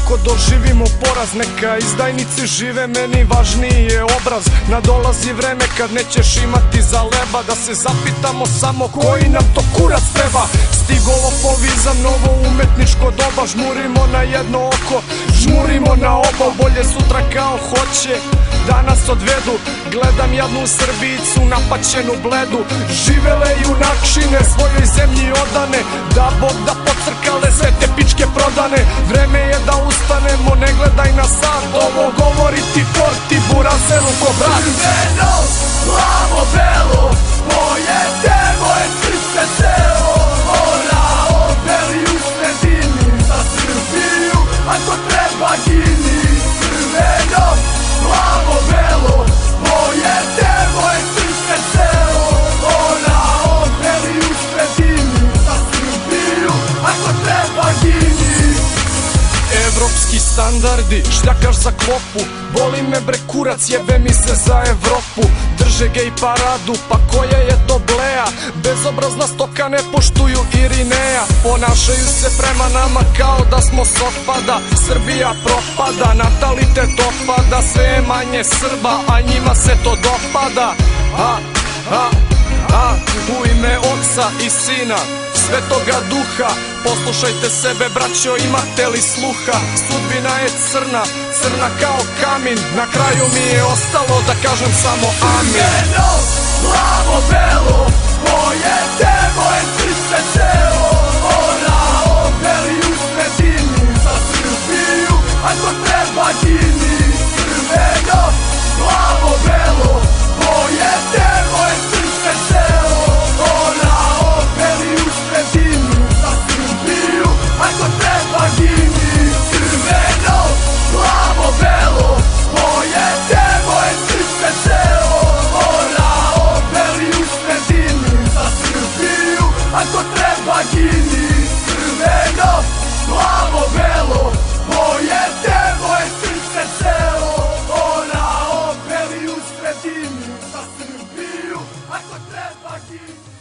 ako doživimo poraz. Neka izdajnici žive, meni važniji je obraz. Nadolazi vreme kad nećeš imati za leba, da se zapitamo samo koji nam to kurac treba. Stigo lopovi za novo umetničko doba, žmurimo na jedno oko, žmurimo na oba. Bolje sutra kao hoće da nas odvedu. Gledam jadnu Srbicu napaćenu bledu. Živele junakšine svojoj zemlji odane, da Bog da pocrkale sve te pičke prodane. Vreme je da ustanemo, ne gledaj na sat, ovo govori ti torti burazeru ko brat. Crveno, plavo, belo, moje devoj srce celo. Orao, beli u sredini, za Srbiju, ako treba gini. Crveno, plavo, belo, moje devoj srce celo. Orao, beli u sredini, za Srbiju, ako treba gini. Evropski standardi, šljakaš za klopu. Boli me bre kurac, jebe mi se za Evropu. Drže gej paradu, pa koja je to bleja? Bezobrazna stoka ne poštuju Irineja. Ponašaju se prema nama kao da smo s otpada. Srbija propada, natalitet opada. Sve je manje Srba, a njima se to dopada. U ime Oca i Sina, Svetoga Duha, poslušajte sebe braćo, imate li sluha? Sudbina je crna, crna kao kamin. Na kraju mi je ostalo da kažem samo amin. Crveno, plavo, belo, moje devoj srce celo. Orao, beli u sredini, za Srbiju, ako treba gini. Crveno, plavo, belo, moje devoj srce celo. Orao, beli u sredini, za Srbiju, ako treba gini. Crveno, plavo, belo, moje devoj srce celo. Orao, beli u sredini, za Srbiju, ako treba gini. Crveno, plavo, belo, moje devoj srce celo. Orao, beli u sredini, za Srbiju, ako treba gini.